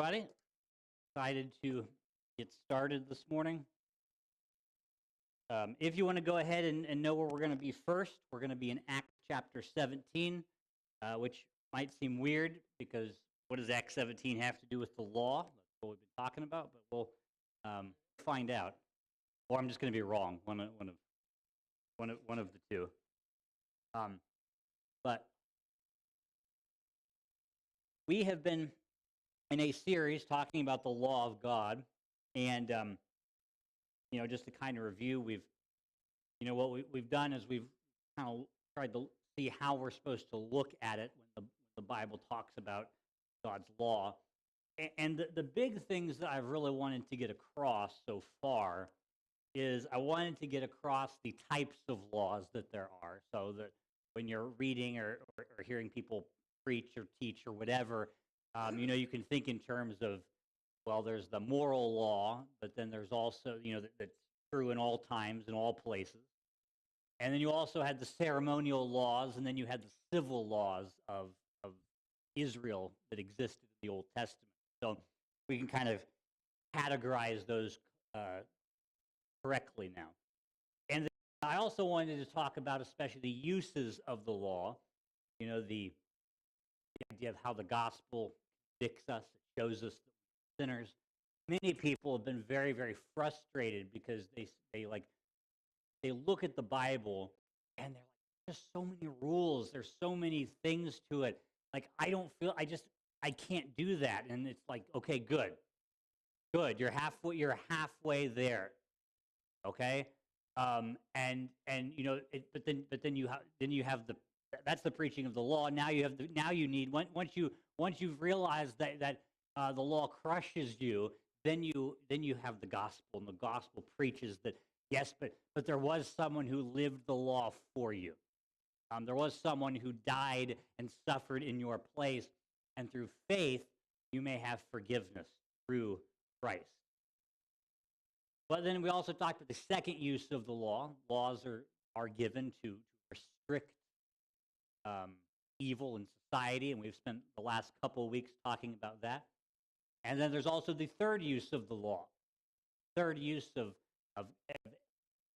everybody. Excited to get started this morning. If you want to go ahead and know where we're going to be first, we're going to be in Acts chapter 17, which might seem weird because what does Acts 17 have to do with the law? That's what we've been talking about, but we'll find out. Or I'm just going to be wrong, one of the two. But we have been in a series talking about the law of God, and just to kind of review, what we've done is we've kind of tried to see how we're supposed to look at it when the Bible talks about God's law. And the big things that I've really wanted to get across so far is I wanted to get across the types of laws that there are, so that when you're reading or hearing people preach or teach or whatever, you can think in terms of, well, there's the moral law, but then there's also, that's true in all times, in all places. And then you also had the ceremonial laws, and then you had the civil laws of Israel that existed in the Old Testament. So we can kind of categorize those correctly now. And then I also wanted to talk about especially the uses of the law, the idea of how the gospel convicts us, it shows us that we're sinners. Many people have been very, very frustrated because they look at the Bible and they're like, there's so many rules, there's so many things to it. Like, I can't do that. And it's like, okay, good. You're halfway there. Okay? But then you have that's the preaching of the law. Now you need once you've realized that the law crushes you, then you have the gospel, and the gospel preaches that yes, but there was someone who lived the law for you. There was someone who died and suffered in your place, and through faith you may have forgiveness through Christ. But then we also talked about the second use of the law. Laws are given to restrict evil in society, and we've spent the last couple of weeks talking about that. And then there's also the third use of the law. Third use of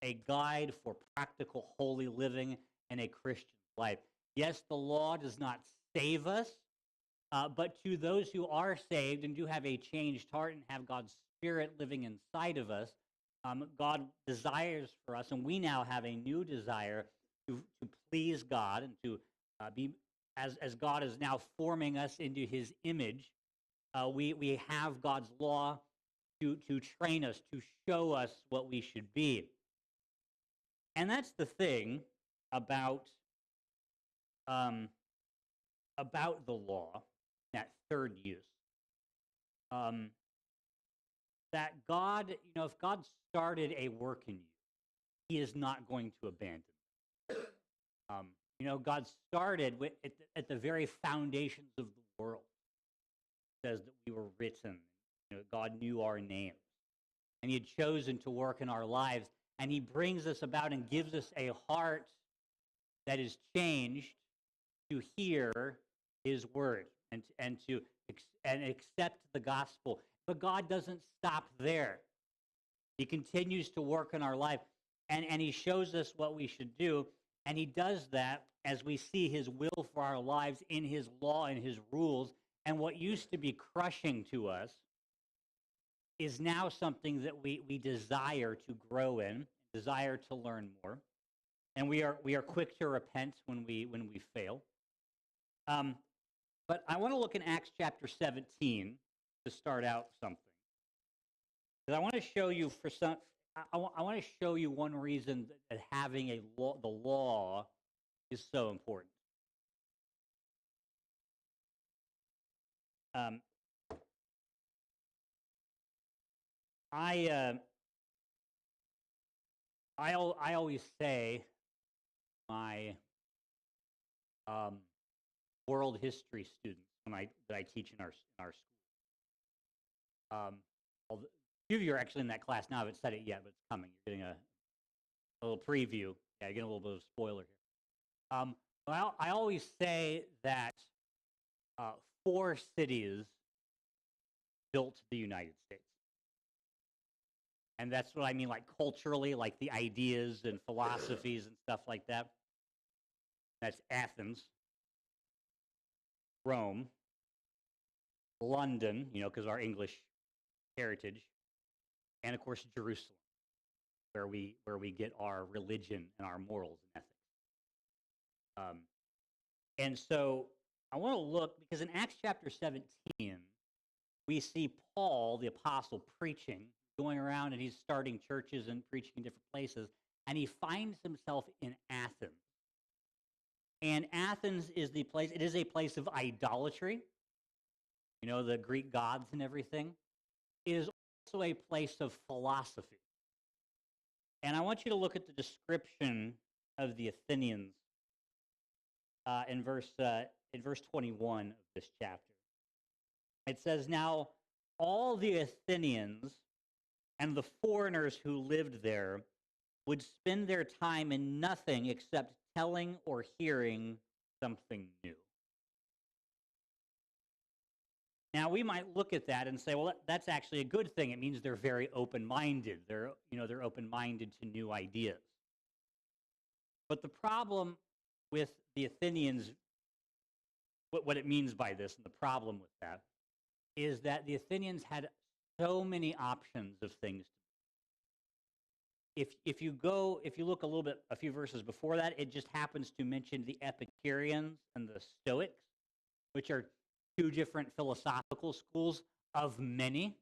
a guide for practical holy living and a Christian life. Yes, the law does not save us, but to those who are saved and do have a changed heart and have God's Spirit living inside of us, God desires for us, and we now have a new desire to please God and to be, as God is now forming us into His image, we have God's law to train us, to show us what we should be. And that's the thing about the law, that third use. That God, if God started a work in you, He is not going to abandon it. God started at the very foundations of the world. It says that we were written. God knew our names, and He had chosen to work in our lives, and He brings us about and gives us a heart that is changed to hear His word and to accept the gospel. But God doesn't stop there. He continues to work in our life, and He shows us what we should do, and He does that as we see His will for our lives in His law and His rules, and what used to be crushing to us is now something that we desire to grow in, desire to learn more, and we are quick to repent when we fail. But I want to look in Acts chapter 17 to start out something. Because I want to show you I want to show you one reason that having the law is so important. I always say my world history students that I teach in our school. A few of you are actually in that class now. I haven't said it yet, but it's coming. You're getting a little preview. Yeah, you're getting a little bit of a spoiler here. Well, I always say that 4 cities built the United States. And that's what I mean, like culturally, like the ideas and philosophies and stuff like that. That's Athens, Rome, London, because our English heritage, and of course Jerusalem, where we get our religion and our morals and ethics. Um, and so I want to look because in Acts chapter 17, we see Paul, the apostle, preaching, going around, and he's starting churches and preaching in different places, and he finds himself in Athens. And Athens is the place, it is a place of idolatry, the Greek gods and everything. It is also a place of philosophy. And I want you to look at the description of the Athenians in verse 21 of this chapter. It says, "Now all the Athenians and the foreigners who lived there would spend their time in nothing except telling or hearing something new." Now we might look at that and say, well, that's actually a good thing. It means they're very open-minded. They're open-minded to new ideas. But the problem with the Athenians, what it means by this, and the problem with that, is that the Athenians had so many options of things. If you look a few verses before that, it just happens to mention the Epicureans and the Stoics, which are two different philosophical schools of many.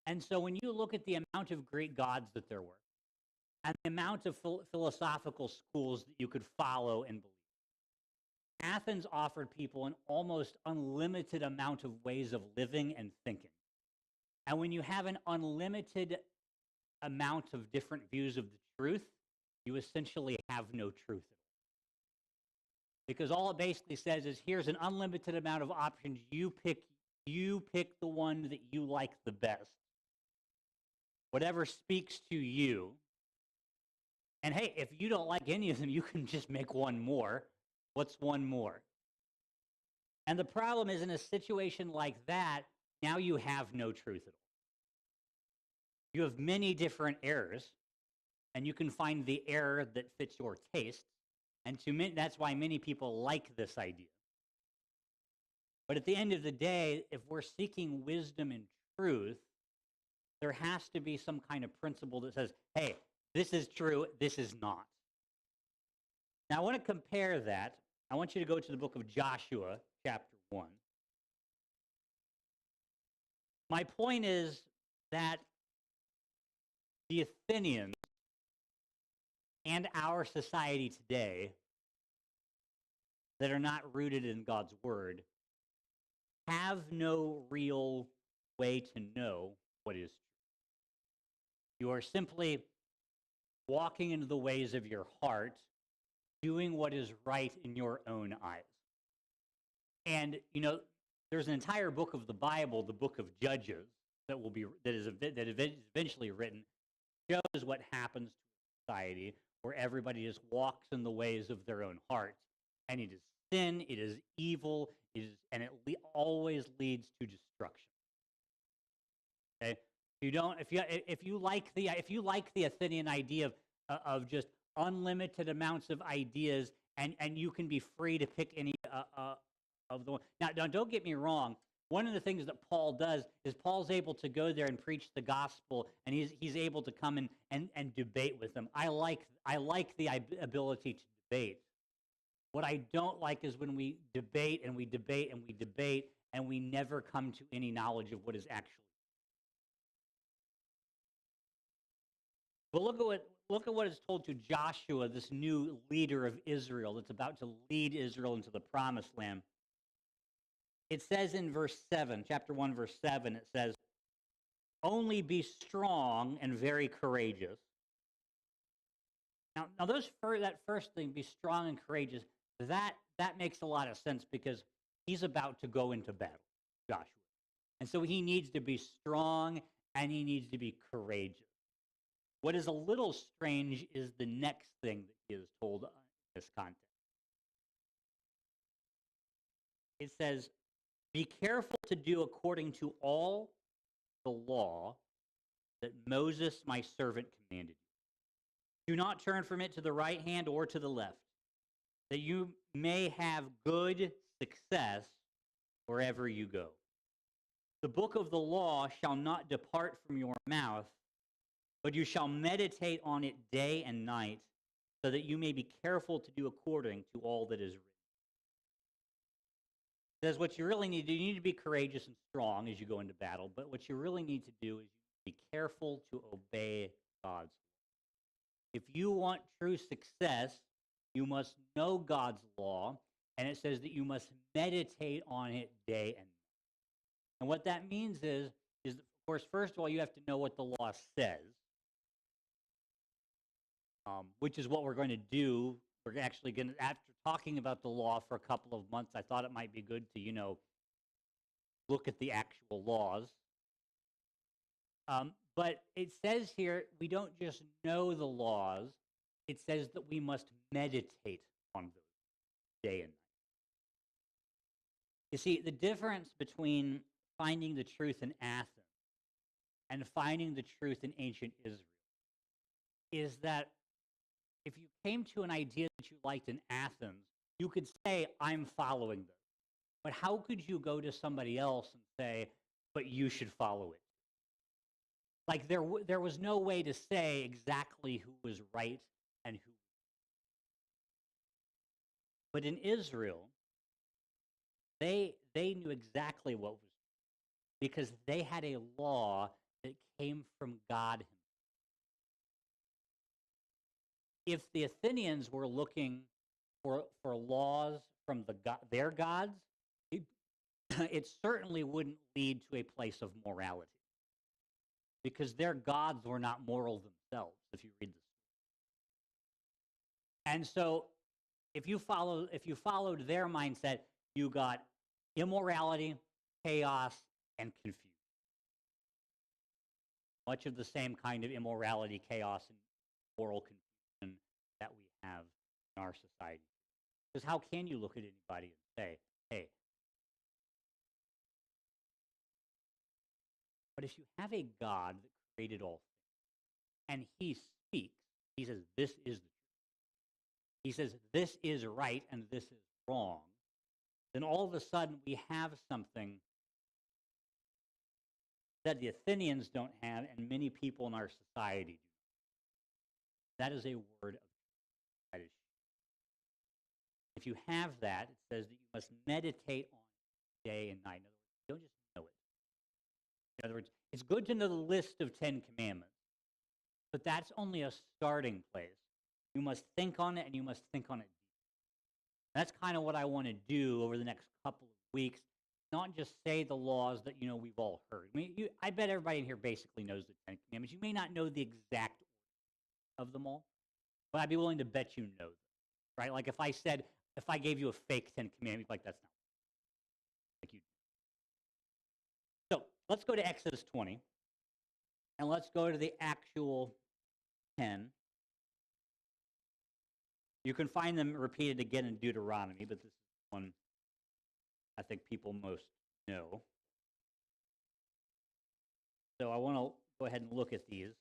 And so when you look at the amount of Greek gods that there were, and the amount of philosophical schools that you could follow and believe, Athens offered people an almost unlimited amount of ways of living and thinking. And when you have an unlimited amount of different views of the truth, you essentially have no truth at all. Because all it basically says is, here's an unlimited amount of options. You pick the one that you like the best. Whatever speaks to you. And hey, if you don't like any of them, you can just make one more. What's one more? And the problem is, in a situation like that, now you have no truth at all. You have many different errors, and you can find the error that fits your taste. And that's why many people like this idea. But at the end of the day, if we're seeking wisdom and truth, there has to be some kind of principle that says, hey, this is true, this is not. Now, I want to compare that. I want you to go to the book of Joshua, chapter 1. My point is that the Athenians and our society today that are not rooted in God's word have no real way to know what is true. You are simply walking into the ways of your heart, doing what is right in your own eyes. And, there's an entire book of the Bible, the book of Judges, that is eventually written, shows what happens to society where everybody just walks in the ways of their own hearts. And it is sin, it is evil, and it always leads to destruction. Okay? If you like the Athenian idea of just unlimited amounts of ideas, and you can be free to pick any of the one. Now, don't get me wrong. One of the things that Paul does is Paul's able to go there and preach the gospel, and he's able to come in and debate with them. I like the ability to debate. What I don't like is when we debate and we debate and we debate and we never come to any knowledge of what is actually. But look at what is told to Joshua, this new leader of Israel that's about to lead Israel into the promised land. It says in verse 7, chapter 1, verse 7, it says, "Only be strong and very courageous." Now that first thing, be strong and courageous, that makes a lot of sense because he's about to go into battle, Joshua. And so he needs to be strong and he needs to be courageous. What is a little strange is the next thing that he is told in this context. It says, "Be careful to do according to all the law that Moses, my servant, commanded you. Do not turn from it to the right hand or to the left, that you may have good success wherever you go. The book of the law shall not depart from your mouth, but you shall meditate on it day and night, so that you may be careful to do according to all that is written. It says what you really need to do, you need to be courageous and strong as you go into battle, but what you really need to do is be careful to obey God's law. If you want true success, you must know God's law, and it says that you must meditate on it day and night. And what that means is of course, first of all, you have to know what the law says, which is what we're going to do. We're actually going to, after talking about the law for a couple of months, I thought it might be good to, look at the actual laws. But it says here, we don't just know the laws. It says that we must meditate on those day and night. You see, the difference between finding the truth in Athens and finding the truth in ancient Israel is that if you came to an idea that you liked in Athens, you could say, I'm following this. But how could you go to somebody else and say, but you should follow it? Like there was no way to say exactly who was right and who. But in Israel, they knew exactly what was, because they had a law that came from God himself. If the Athenians were looking for laws from their gods, it certainly wouldn't lead to a place of morality, because their gods were not moral themselves, if you read this. And so if you followed their mindset, you got immorality, chaos, and confusion. Much of the same kind of immorality, chaos, and moral confusion that we have in our society. Because how can you look at anybody and say, hey, but if you have a God that created all things, and he speaks, he says, this is the truth. He says, this is right and this is wrong. Then all of a sudden we have something that the Athenians don't have and many people in our society do. That is a word of truth. That is. If you have that, it says that you must meditate on it day and night. In other words, you don't just know it. In other words, it's good to know the list of 10 commandments, but that's only a starting place. You must think on it, and you must think on it deeply. That's kind of what I want to do over the next couple of weeks. Not just say the laws that we've all heard. I mean, I bet everybody in here basically knows the 10 commandments. You may not know the exact order of them all, but I'd be willing to bet you know them, right? Like if I gave you a fake 10 commandments, like that's not like you. So let's go to Exodus 20, and let's go to the actual 10. You can find them repeated again in Deuteronomy, but this is one I think people most know. So I want to go ahead and look at these.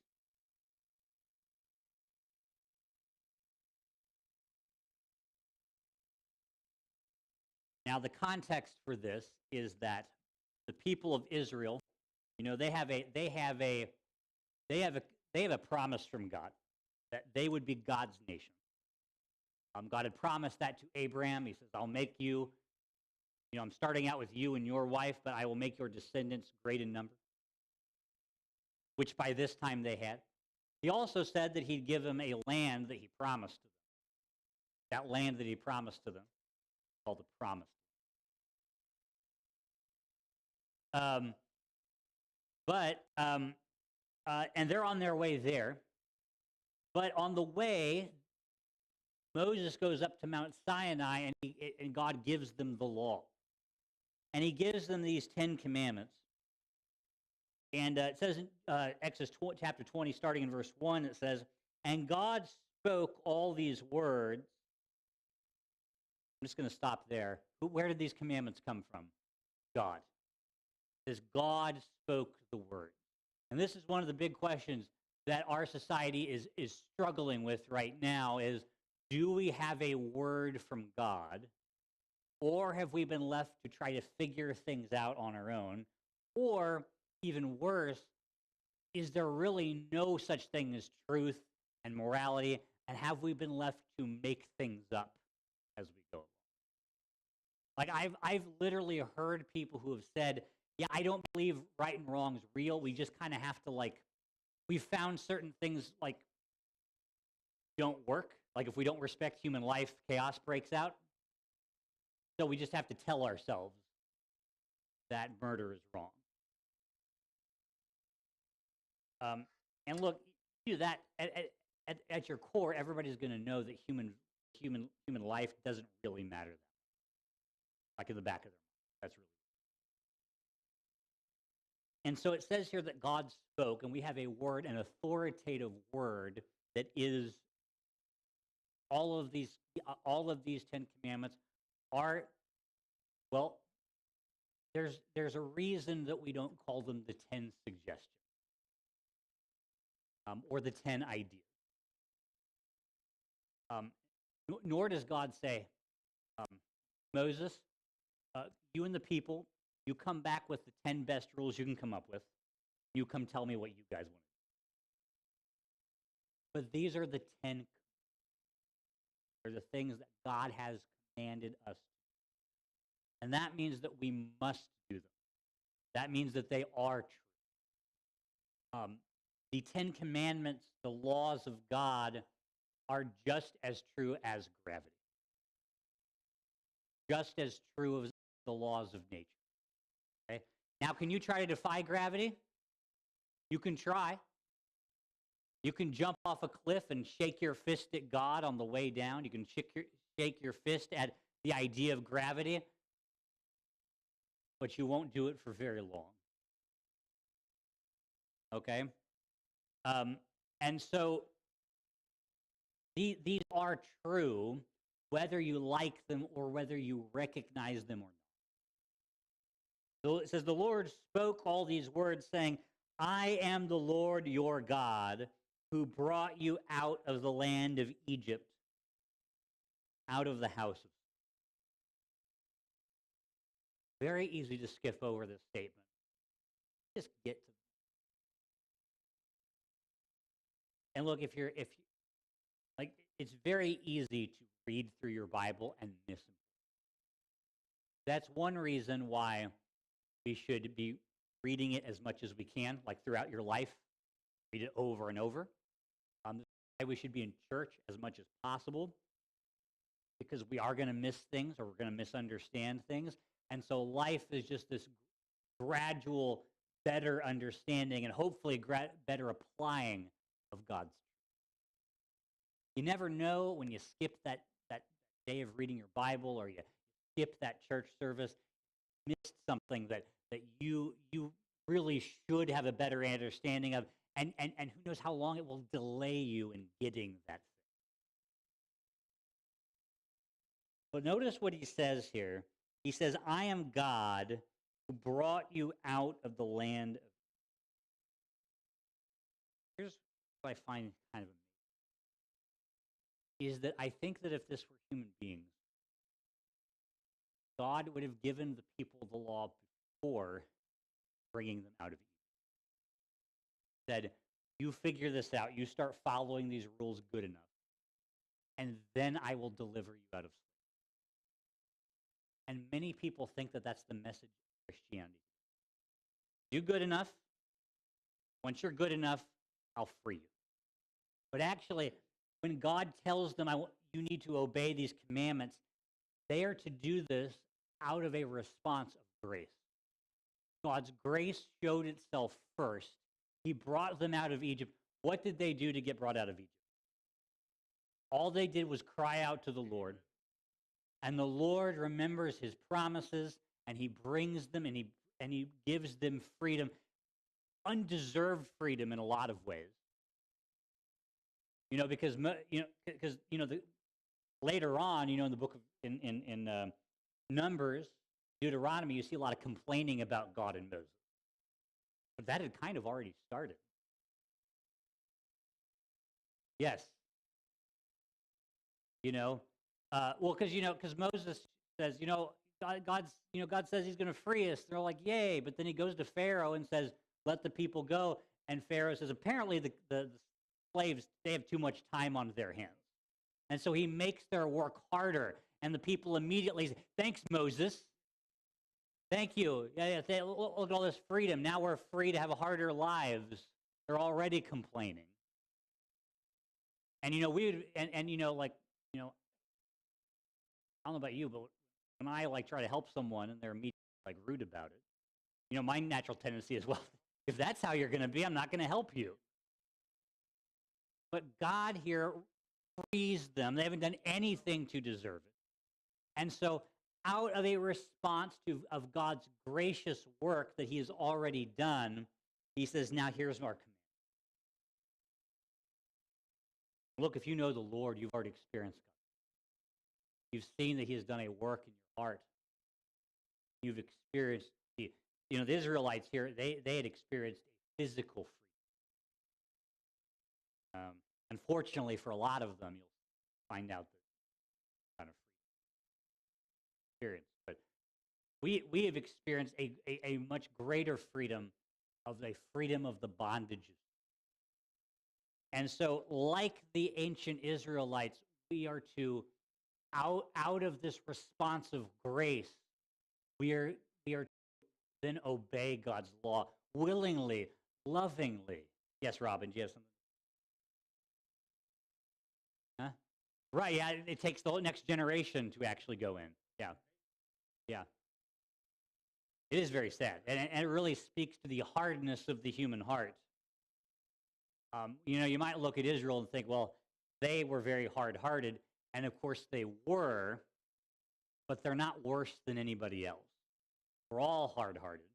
Now, the context for this is that the people of Israel, they have a promise from God that they would be God's nation. God had promised that to Abraham. He says, I'll make you, I'm starting out with you and your wife, but I will make your descendants great in number, which by this time they had. He also said that he'd give them a land that he promised to them. That land that he promised to them, called the promise. And they're on their way there. But on the way, Moses goes up to Mount Sinai, and God gives them the law. And he gives them these 10 commandments. And it says in Exodus chapter 20, starting in verse 1, it says, and God spoke all these words. I'm just going to stop there. Where did these commandments come from? God. says God spoke the word. And this is one of the big questions that our society is struggling with right now is, do we have a word from God, or have we been left to try to figure things out on our own? Or even worse, is there really no such thing as truth and morality, and have we been left to make things up as we go along? Like I've literally heard people who have said, "Yeah, I don't believe right and wrong is real. We just kind of have to we found certain things like don't work. Like if we don't respect human life, chaos breaks out. So we just have to tell ourselves that murder is wrong." And look, do that at your core, everybody's going to know that human life doesn't really matter. Like in the back of their mind, that's really. And so it says here that God spoke, and we have a word, an authoritative word that is all of these 10 commandments are, well, there's a reason that we don't call them the 10 suggestions or the 10 ideas. Nor does God say, Moses, you and the people, you come back with the 10 best rules you can come up with. You come tell me what you guys want to do. But these are the 10. They're the things that God has commanded us to. And that means that we must do them. That means that they are true. The 10 commandments, the laws of God, are just as true as gravity. Just as true as the laws of nature. Okay? Now, can you try to defy gravity? You can try. You can jump off a cliff and shake your fist at God on the way down. You can shake your fist at the idea of gravity, but you won't do it for very long. Okay? And so these are true whether you like them or whether you recognize them or not. So it says, the Lord spoke all these words saying, I am the Lord your God who brought you out of the land of Egypt, out of the house of. Very easy to skip over this statement. Just get to. And look, if you like, it's very easy to read through your Bible and miss them. That's one reason why we should be reading it as much as we can, like throughout your life. Read it over and over. That's why we should be in church as much as possible, because we are going to miss things or we're going to misunderstand things. And so life is just this gradual, better understanding and hopefully better applying of God's truth. You never know when you skip that day of reading your Bible or you skip that church service, missed something that you really should have a better understanding of, and who knows how long it will delay you in getting that thing. But notice what he says here. He says, I am God who brought you out of the land of. Here's what I find kind of amazing, is that I think that if this were human beings, God would have given the people the law before bringing them out of Egypt. Said, you figure this out, you start following these rules good enough, and then I will deliver you out of slavery. And many people think that that's the message of Christianity. Do good enough. Once you're good enough, I'll free you. But actually, when God tells them, you need to obey these commandments, they are to do this out of a response of grace. God's grace showed itself first. He brought them out of Egypt. What did they do to get brought out of Egypt? All they did was cry out to the Lord. And the Lord remembers his promises, and he brings them, and he gives them freedom, undeserved freedom in a lot of ways. Because later on, in the book of in Numbers, Deuteronomy, you see a lot of complaining about God and Moses. But that had kind of already started. Yes. You know, well, because Moses says, God says He's going to free us. They're like, yay! But then He goes to Pharaoh and says, let the people go. And Pharaoh says, apparently the slaves, they have too much time on their hands, and so he makes their work harder. And the people immediately say, thanks, Moses. Thank you. Yeah, yeah. Look at all this freedom. Now we're free to have harder lives. They're already complaining. And I don't know about you, but when I try to help someone and they're immediately rude about it, my natural tendency is, well, if that's how you're going to be, I'm not going to help you. But God here frees them. They haven't done anything to deserve it. And so out of a response of God's gracious work that He has already done, He says, now here's our command. Look, if you know the Lord, you've already experienced God. You've seen that He has done a work in your heart. You've experienced the Israelites here, they had experienced a physical freedom. Unfortunately, for a lot of them, you'll find out that kind of freedom experience. But we have experienced a much greater freedom, of a freedom of the bondages. And so, like the ancient Israelites, we are to out of this response of grace, we are to then obey God's law willingly, lovingly. Yes, Robin, do you have something? Huh? Right, yeah, it takes the next generation to actually go in. Yeah, yeah. It is very sad, and it really speaks to the hardness of the human heart. You might look at Israel and think, well, they were very hard-hearted, and of course they were, but they're not worse than anybody else. We're all hard-hearted,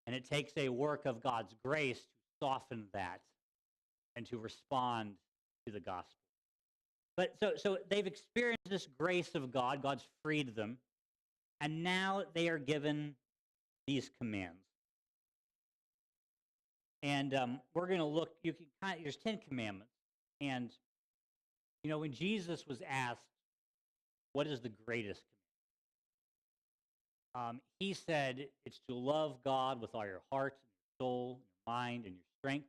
and it takes a work of God's grace to soften that and to respond to the gospel. But so they've experienced this grace of God. God's freed them, and now they are given these commands. And we're going to look. There's 10 commandments, and when Jesus was asked, "What is the greatest commandment?" He said, "It's to love God with all your heart, and your soul, your mind, and your strength."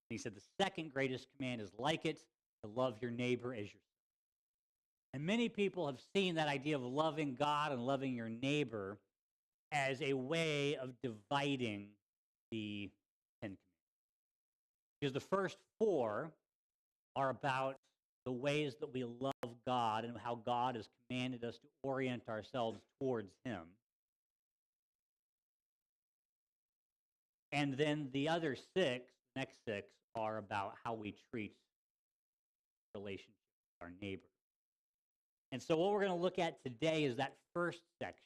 And he said, "The second greatest command is like it, to love your neighbor as yourself." And many people have seen that idea of loving God and loving your neighbor as a way of dividing the 10 commandments. Because the first 4 are about the ways that we love God and how God has commanded us to orient ourselves towards Him. And then the other 6, the next 6, are about how we treat relationships with our neighbor. And so what we're going to look at today is that first section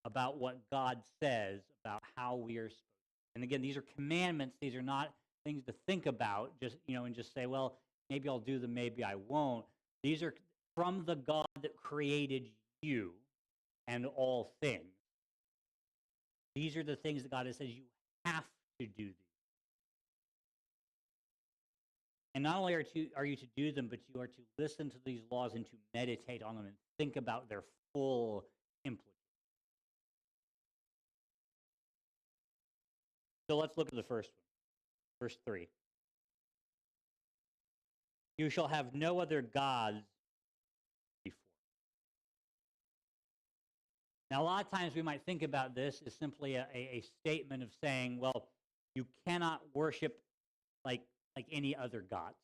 about what God says about how we are supposed to. And again, these are commandments. These are not things to think about, and just say, well, maybe I'll do them, maybe I won't. These are from the God that created you and all things. These are the things that God has said you have to do these. And not only are you to do them, but you are to listen to these laws and to meditate on them and think about their full implications. So let's look at the first one, verse 3. You shall have no other gods before. Now, a lot of times we might think about this as simply a statement of saying, well, you cannot worship like any other gods.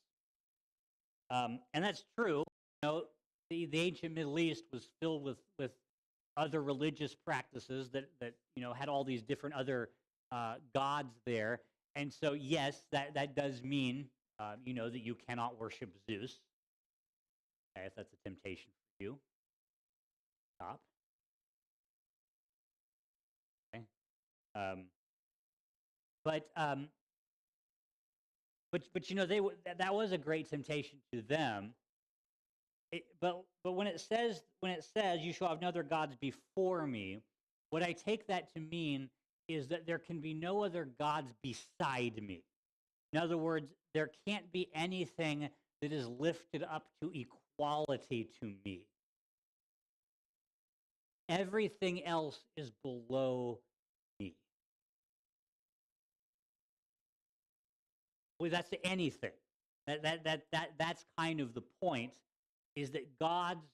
And that's true. The ancient Middle East was filled with other religious practices that had all these different other gods there. And so, yes, that does mean, that you cannot worship Zeus. Okay, if that's a temptation for you, stop. Okay. But that was a great temptation to them. But when it says you shall have no other gods before me, what I take that to mean is that there can be no other gods beside me. In other words, there can't be anything that is lifted up to equality to me. Everything else is below me. Well, that's anything. That's kind of the point, is that gods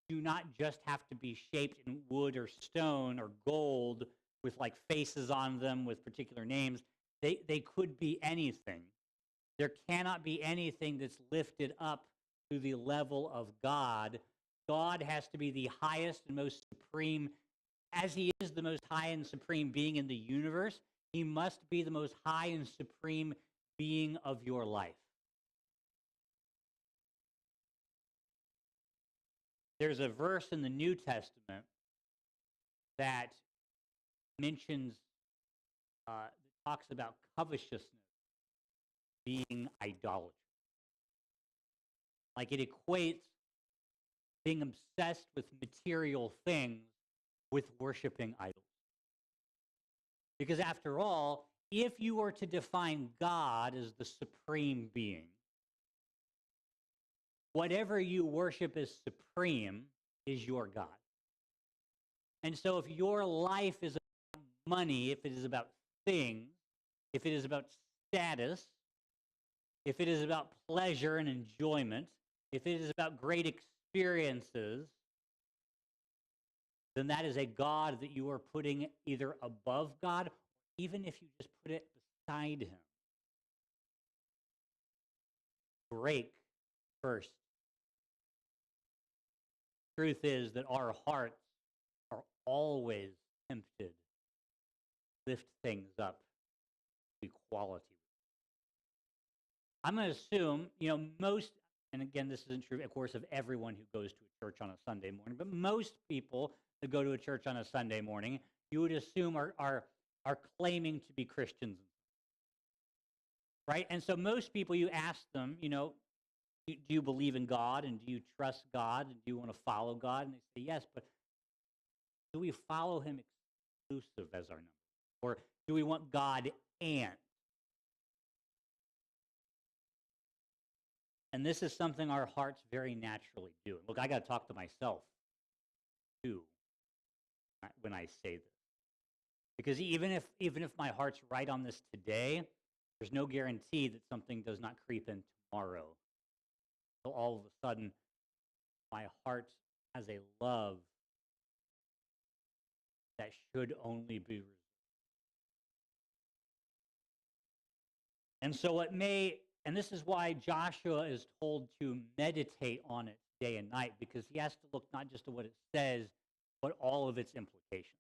do not just have to be shaped in wood or stone or gold with like faces on them with particular names. They could be anything. There cannot be anything that's lifted up to the level of God. God has to be the highest and most supreme. As he is the most high and supreme being in the universe, he must be the most high and supreme being of your life. There's a verse in the New Testament that mentions, that talks about covetousness being idolatry. Like it equates being obsessed with material things with worshiping idols. Because after all, if you were to define God as the supreme being, whatever you worship as supreme is your God. And so if your life is about money, if it is about things, if it is about status, if it is about pleasure and enjoyment, if it is about great experiences, then that is a God that you are putting either above God, or even if you just put it beside him. Break first. Truth is that our hearts are always tempted to lift things up to equality. I'm going to assume, most, and again, this isn't true, of course, of everyone who goes to a church on a Sunday morning, but most people that go to a church on a Sunday morning, you would assume are claiming to be Christians, right? And so most people, you ask them, do you believe in God, and do you trust God, and do you want to follow God? And they say yes, but do we follow him exclusive as our number? Or do we want God and? And this is something our hearts very naturally do. Look, I got to talk to myself too when I say this, because even if my heart's right on this today, there's no guarantee that something does not creep in tomorrow. So all of a sudden, my heart has a love that should only be reserved. And so it may, and this is why Joshua is told to meditate on it day and night, because he has to look not just at what it says, but all of its implications.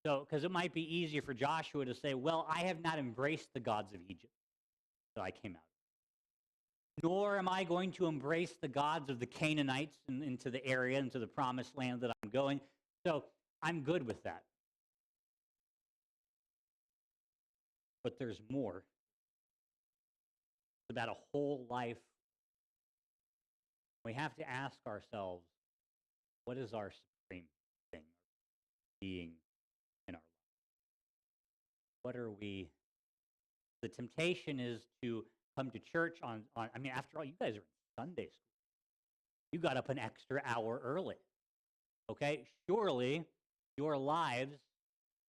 So, because it might be easier for Joshua to say, well, I have not embraced the gods of Egypt that I came out of, nor am I going to embrace the gods of the Canaanites into the area, into the promised land that I'm going. So I'm good with that. But there's more. It's about a whole life. We have to ask ourselves, what is our supreme thing, being in our life? What are we? The temptation is to come to church I mean, after all, you guys are in Sunday school. You got up an extra hour early. Okay? Surely your lives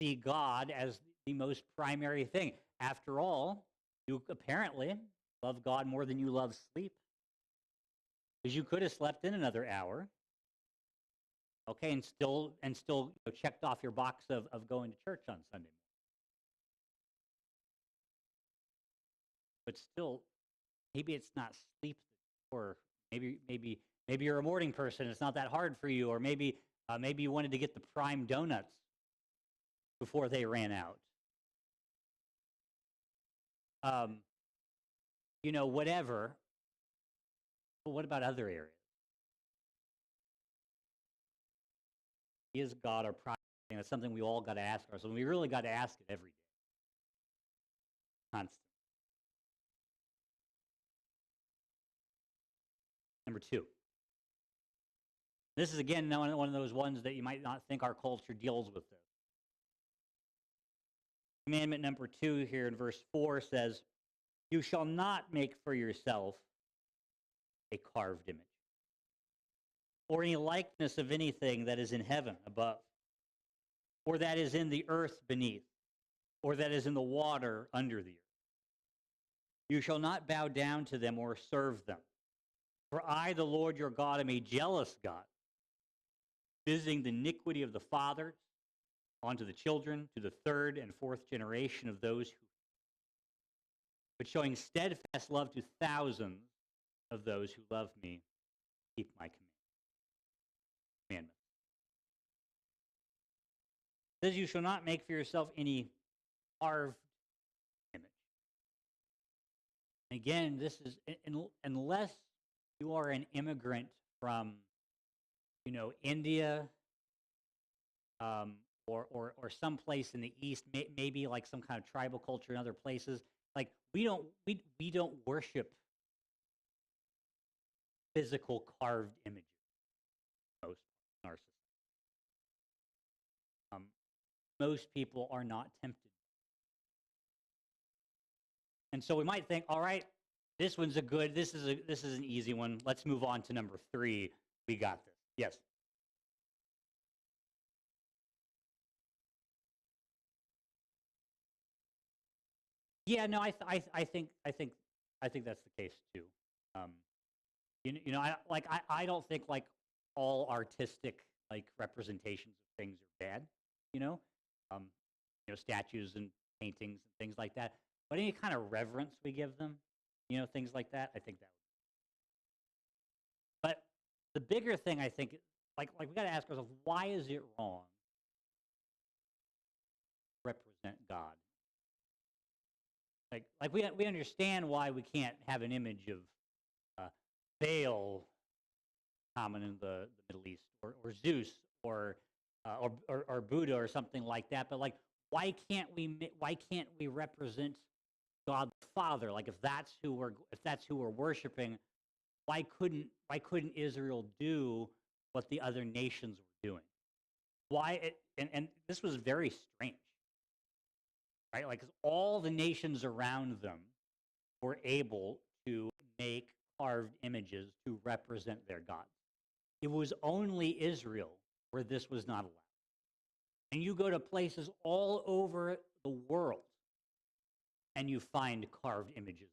see God as the most primary thing. After all, you apparently love God more than you love sleep. Because you could have slept in another hour, okay, and still checked off your box of going to church on Sunday morning. But still, maybe it's not sleep, or maybe you're a morning person. It's not that hard for you, or maybe you wanted to get the prime donuts before they ran out. Whatever. But what about other areas? Is God our primary thing? That's something we all got to ask ourselves. We really got to ask it every day, constantly. Number two. This is, again, one of those ones that you might not think our culture deals with this. Commandment number 2 here in verse 4 says, "You shall not make for yourself a carved image, or any likeness of anything that is in heaven above, or that is in the earth beneath, or that is in the water under the earth. You shall not bow down to them or serve them. For I, the Lord your God, am a jealous God, visiting the iniquity of the fathers onto the children, to the third and fourth generation of those who, but showing steadfast love to thousands of those who love me, keep my commandments." It says, "You shall not make for yourself any carved image." Again, this is unless you are an immigrant from, India, or someplace in the East, maybe like some kind of tribal culture in other places. Like we don't worship physical carved images. Most in our society, um, most people are not tempted, and so we might think, all right, this one's a good. This is an easy one. Let's move on to number 3. We got this. Yes. Yeah. No. I think that's the case too. Um, I don't think like all artistic like representations of things are bad, you know, um, statues and paintings and things like that. But any kind of reverence we give them, things like that, I think that. But the bigger thing, I think, like we got to ask ourselves, why is it wrong to represent God? Like we understand why we can't have an image of uh, Baal common in the Middle East, or Zeus, or Buddha or something like that. But like, why can't we represent God the Father? Like, if that's who we're worshiping, why couldn't Israel do what the other nations were doing? And this was very strange, right? Like, 'cause all the nations around them were able to make carved images to represent their gods. It was only Israel where this was not allowed. And you go to places all over the world and you find carved images.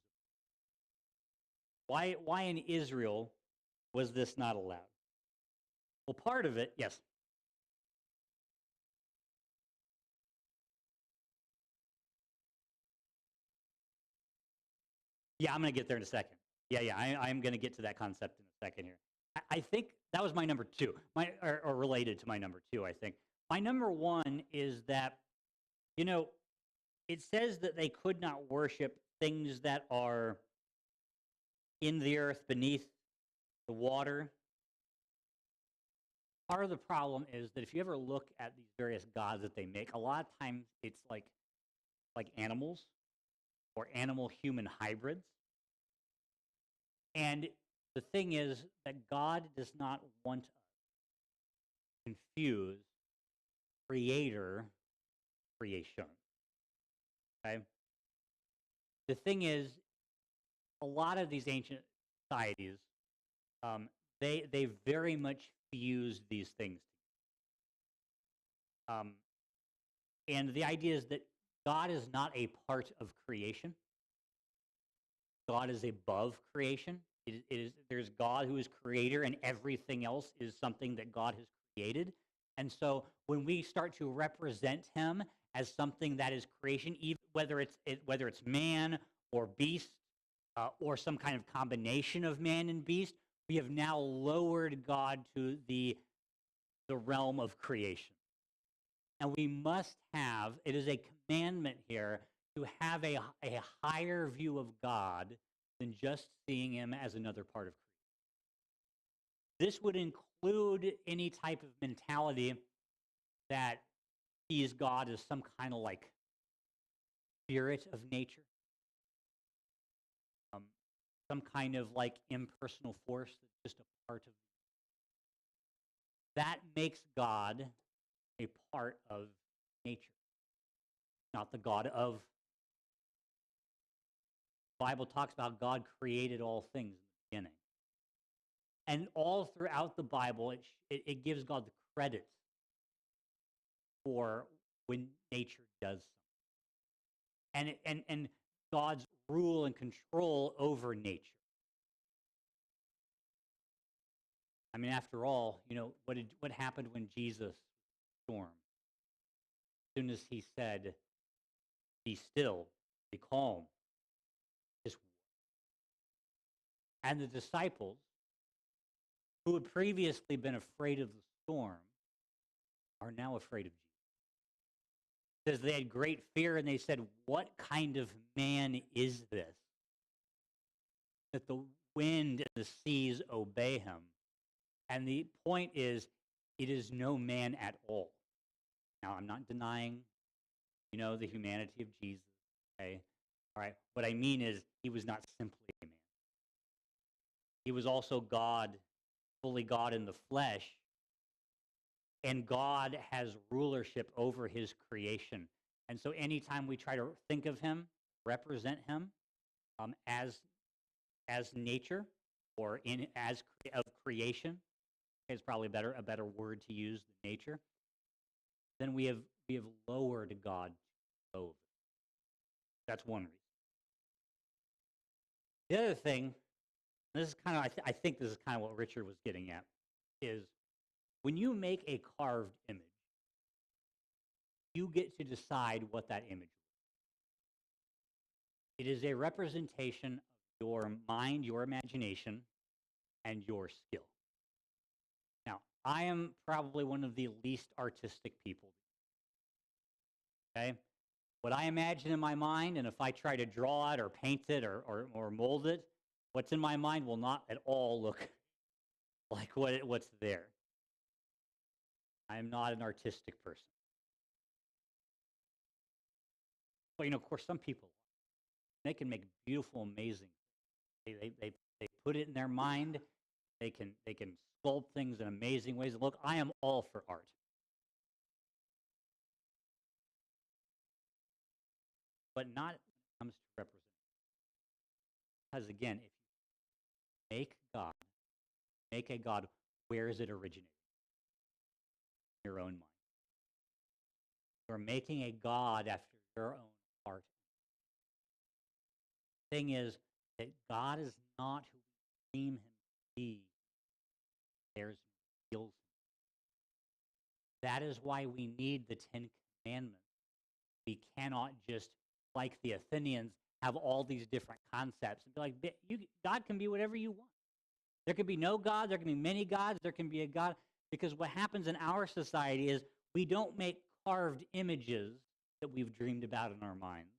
Why in Israel was this not allowed? Well, part of it, yes. Yeah, I'm going to get there in a second. Yeah, I'm going to get to that concept in a second here. I think that was my number 2, or related to my number 2, I think. My number 1 is that, you know, it says that they could not worship things that are in the earth beneath the water. Part of the problem is that if you ever look at these various gods that they make, a lot of times it's like animals or animal human hybrids. And the thing is that God does not want us to confuse creator creation. Okay? The thing is, a lot of these ancient societies, um, they very much fuse these things. Um, and the idea is that God is not a part of creation. God is above creation. There's God who is creator, and everything else is something that God has created. And so when we start to represent Him as something that is creation, even whether it's man or beast, or some kind of combination of man and beast, we have now lowered God to the realm of creation. And we must have, it is a commandment here, to have a higher view of God than just seeing Him as another part of creation. This would include any type of mentality that sees God as some kind of like spirit of nature, um, some kind of like impersonal force that's just a part of. That makes God a part of nature. not the God of. The Bible talks about God created all things in the beginning. And all throughout the Bible, it gives God the credit for when nature does something. And God's rule and control over nature. I mean, after all, what happened when Jesus stormed? As soon as he said, "Be still, be calm," just and the disciples, who had previously been afraid of the storm, are now afraid of Jesus. It says they had great fear, and they said, "What kind of man is this, that the wind and the seas obey him?" And the point is, it is no man at all. Now, I'm not denying, the humanity of Jesus. Okay, all right. What I mean is, he was not simply a man. He was also God, fully God in the flesh, and God has rulership over his creation. And so, anytime we try to think of him, represent him as nature or of creation, is probably a better word to use than nature. Then we have lowered God to low. That's one reason. The other thing, this is kind of I think this is kind of what Richard was getting at, is when you make a carved image, you get to decide what that image is. It is a representation of your mind, your imagination, and your skill. Now, I am probably one of the least artistic people. Okay? What I imagine in my mind, and if I try to draw it or paint it or mold it, what's in my mind will not at all look like what's there. I am not an artistic person. But, of course, some people, they can make beautiful, amazing. They put it in their mind. They can sculpt things in amazing ways. Look, I am all for art. But not when it comes to representation. Because again, if you make a God, where is it originated? In your own mind. You're making a God after your own heart. The thing is that God is not who we deem him to be. There's reveals him. That is why we need the Ten Commandments. We cannot just, like the Athenians, have all these different concepts and be like, God can be whatever you want. There can be no God, there can be many gods, there can be a God. Because what happens in our society is we don't make carved images that we've dreamed about in our minds.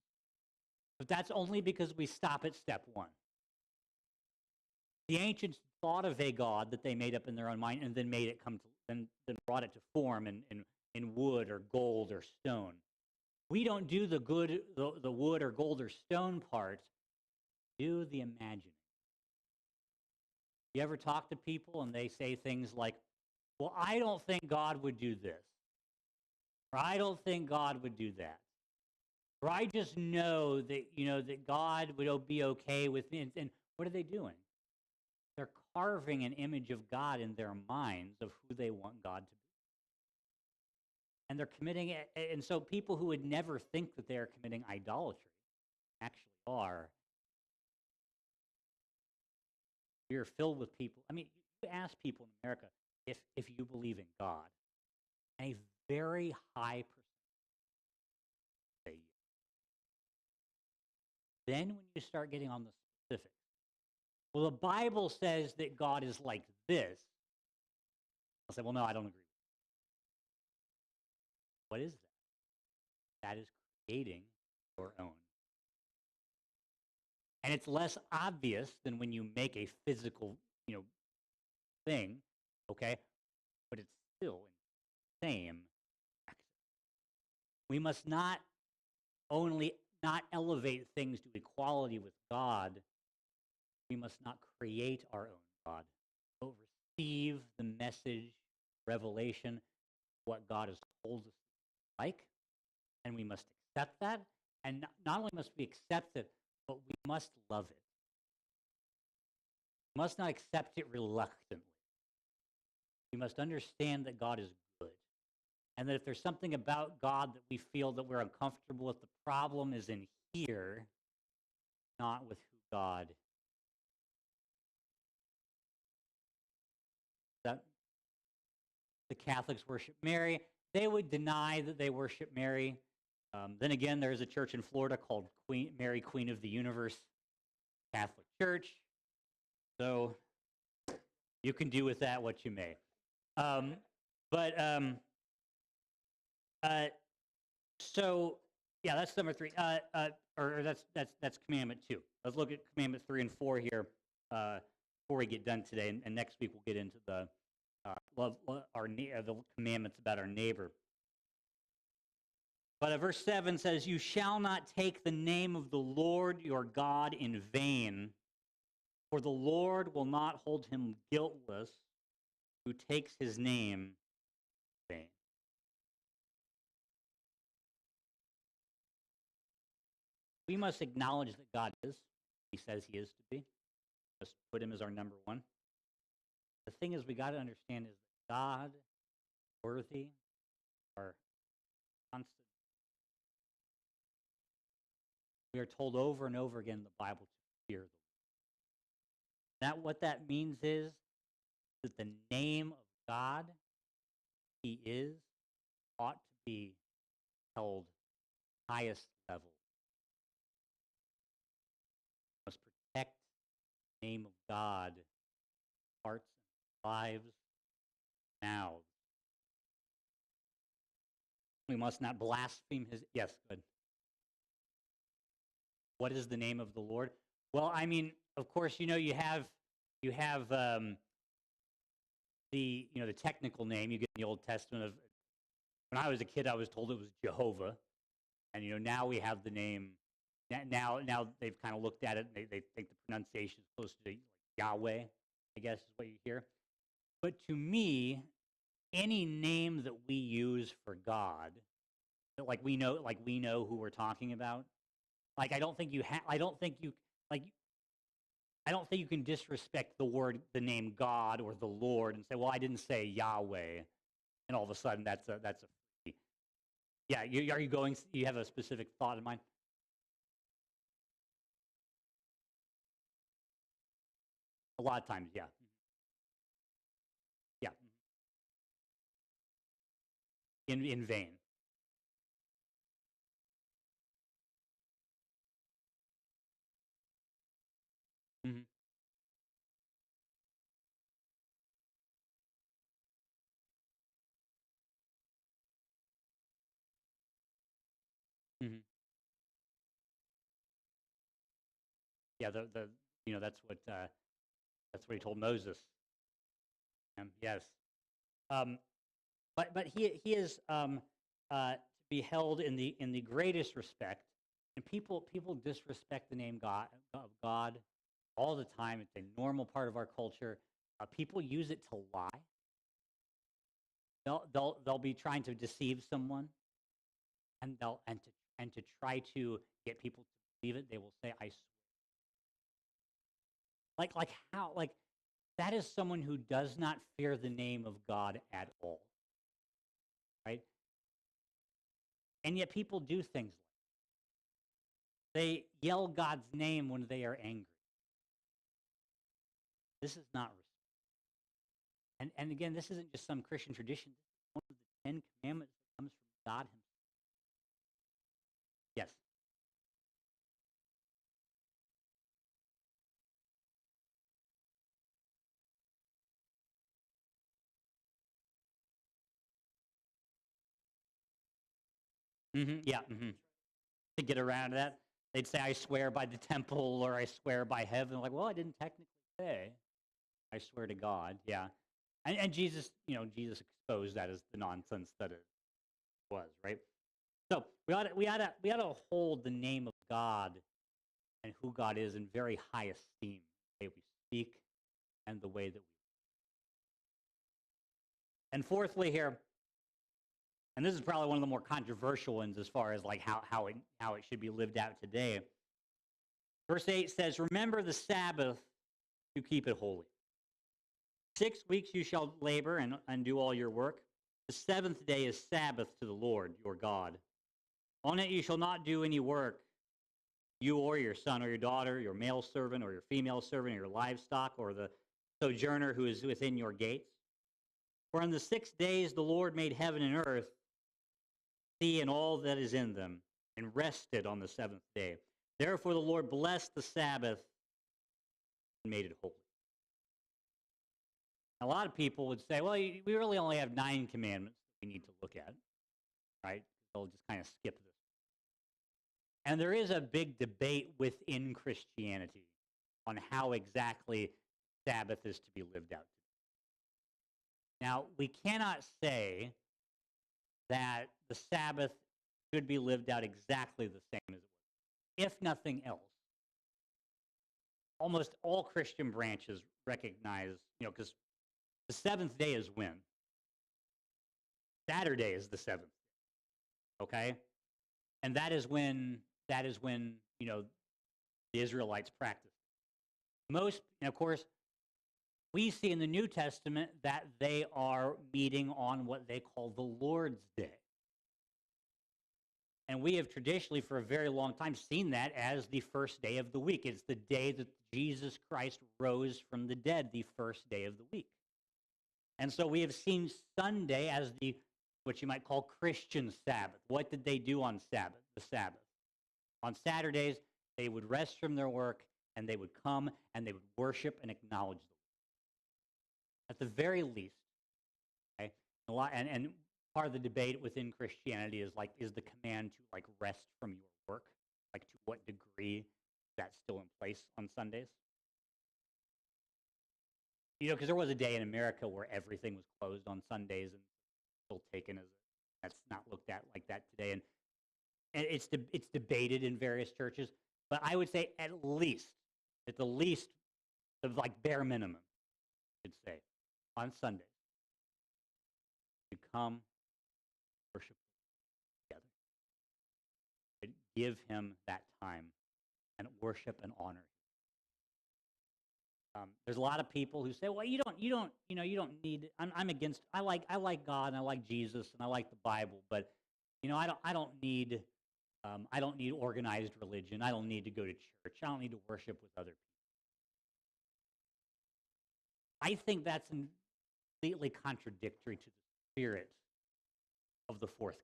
But that's only because we stop at step one. The ancients thought of a God that they made up in their own mind and then made it then brought it to form in wood or gold or stone. We don't do the wood or gold or stone part. Do the imagining. You ever talk to people and they say things like, "Well, I don't think God would do this," or "I don't think God would do that," or "I just know that that God would be okay with me." And what are they doing? They're carving an image of God in their minds of who they want God to be. And they're committing it. And so people who would never think that they are committing idolatry actually are. We are filled with people. I mean, you ask people in America if you believe in God, and a very high percentage say yes. Then when you start getting on the specifics, well, the Bible says that God is like this. I'll say, well, no, I don't agree. What is that? That is creating your own. And it's less obvious than when you make a physical, thing, okay? But it's still the same action. We must not only not elevate things to equality with God, we must not create our own God, but receive the message, revelation, what God has told us like, and we must accept that, and not only must we accept it, but we must love it. We must not accept it reluctantly. We must understand that God is good. And that if there's something about God that we feel that we're uncomfortable with, the problem is in here, not with who God is. That the Catholics worship Mary. They would deny that they worship Mary. Then again, there's a church in Florida called Mary, Queen of the Universe Catholic Church. So you can do with that what you may. Um, but so yeah, that's number 3. Or that's commandment 2. Let's look at commandment 3 and 4 here before we get done today, and next week we'll get into the love the commandments about our neighbor. But verse 7 says, "You shall not take the name of the Lord your God in vain, for the Lord will not hold him guiltless who takes his name in vain." We must acknowledge that God is. He says he is to be. Let's put him as our number 1. The thing is, we got to understand is that God, worthy, our constant. We are told over and over again in the Bible to fear the Lord. What that means is that the name of God, he is, ought to be held highest level. We must protect the name of God, hearts and lives, mouths. We must not blaspheme his. Yes, good. What is the name of the Lord? Well, I mean, of course, you have the technical name you get in the Old Testament of. When I was a kid, I was told it was Jehovah, and now we have the name. Now they've kind of looked at it and they think the pronunciation is close to like Yahweh, I guess is what you hear. But to me, any name that we use for God, like we know who we're talking about. Like I don't think you can disrespect the name God or the Lord and say, well, I didn't say Yahweh, and all of a sudden that's a yeah. Are you going? You have a specific thought in mind? A lot of times, yeah, yeah, in vain. Mm-hmm. Mm-hmm. Yeah, that's what he told Moses. Yes, um, but he is to be held in the greatest respect, and people disrespect the name God all the time. It's a normal part of our culture. People use it to lie. They'll be trying to deceive someone, and to try to get people to believe it. They will say, "I swear." Like how that is someone who does not fear the name of God at all, right? And yet people do things like they yell God's name when they are angry. This is not respect. And again, this isn't just some Christian tradition. This is one of the 10 commandments that comes from God himself. Yes. Yeah. To get around that, they'd say, I swear by the temple or I swear by heaven. Like, well, I didn't technically say. I swear to God. Yeah. And Jesus, Jesus exposed that as the nonsense that it was, right? So we ought to hold the name of God and who God is in very high esteem, the way we speak and the way that we. And fourthly, here, And this is probably one of the more controversial ones as far as like how it should be lived out today. Verse 8 says, "Remember the Sabbath to keep it holy. 6 weeks you shall labor and do all your work. The seventh day is Sabbath to the Lord your God. On it you shall not do any work, you or your son or your daughter, your male servant or your female servant, or your livestock, or the sojourner who is within your gates. For in the 6 days the Lord made heaven and earth, sea and all that is in them, and rested on the seventh day. Therefore the Lord blessed the Sabbath and made it holy." A lot of people would say, well, we really only have 9 commandments that we need to look at, right? They'll just kind of skip this. And there is a big debate within Christianity on how exactly Sabbath is to be lived out. Now, we cannot say that the Sabbath should be lived out exactly the same as it was. If nothing else, almost all Christian branches recognize, because the seventh day is when? Saturday is the seventh day, okay? And that is when, the Israelites practice. Most, and of course, we see in the New Testament that they are meeting on what they call the Lord's Day. And we have traditionally, for a very long time, seen that as the first day of the week. It's the day that Jesus Christ rose from the dead, the first day of the week. And so we have seen Sunday as the, what you might call Christian Sabbath. What did they do on Sabbath? The Sabbath. On Saturdays, they would rest from their work, and they would come and they would worship and acknowledge the Lord. At the very least, okay, and part of the debate within Christianity is the command to rest from your work, to what degree is that still in place on Sundays? Because there was a day in America where everything was closed on Sundays and still taken as that's not looked at like that today, and it's debated in various churches. But I would say at the least of bare minimum, I should say, on Sundays, you come worship together. Give him that time and worship and honor him. There's a lot of people who say, "Well, you don't need." I'm against. I like God and I like Jesus and I like the Bible, but I don't need organized religion. I don't need to go to church. I don't need to worship with other people. I think that's completely contradictory to the spirit of the fourth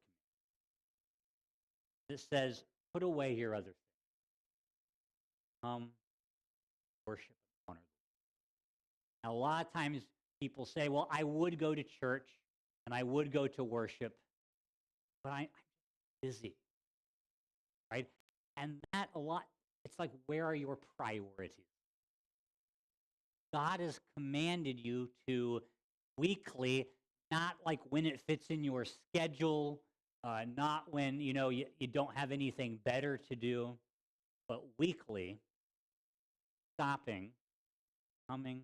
commandment. It says, "Put away your other things. Come, worship, and honor the Lord." Now, a lot of times people say, "Well, I would go to church and I would go to worship, but I'm busy." Right? And that it's like, where are your priorities? God has commanded you to weekly, not like when it fits in your schedule, not when you don't have anything better to do, but weekly, stopping, coming,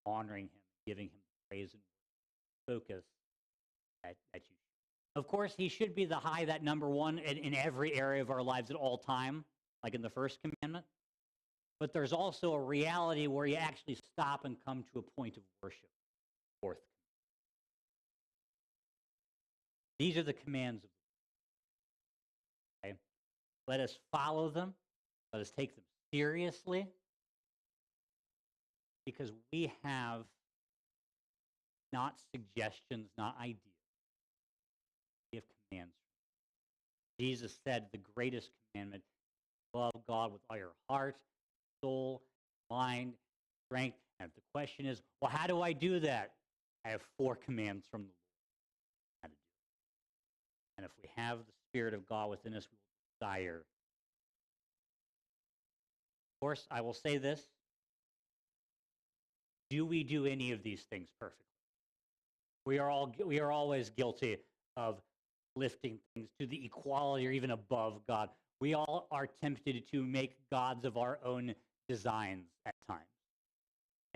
honoring him, giving him praise and focus that you. Of course, he should be that number one in every area of our lives at all time, like in the first commandment. But there's also a reality where you actually stop and come to a point of worship. Fourth. These are the commands of the Lord. Okay? Let us follow them. Let us take them seriously. Because we have not suggestions, not ideas. We have commands. Jesus said the greatest commandment, love God with all your heart, soul, mind, strength. And if the question is, well, how do I do that? I have 4 commands from the Lord how to do it. And if we have the Spirit of God within us, we will desire. Of course, I will say this. Do we do any of these things perfectly? We are always guilty of lifting things to the equality or even above God. We all are tempted to make gods of our own designs at times.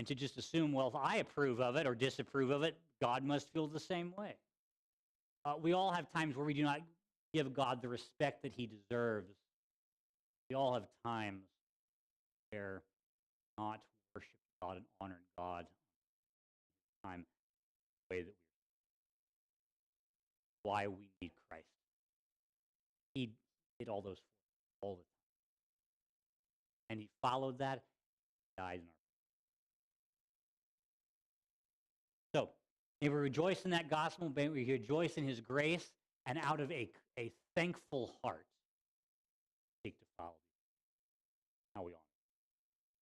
And to just assume, well, if I approve of it or disapprove of it, God must feel the same way. We all have times where we do not give God the respect that he deserves. We all have times where not worship God and honor God time the way that why we need Christ. He did all those all the time. And he followed that, died in our. So, may we rejoice in that gospel, may we rejoice in his grace, and out of a thankful heart, seek to follow. How we honor.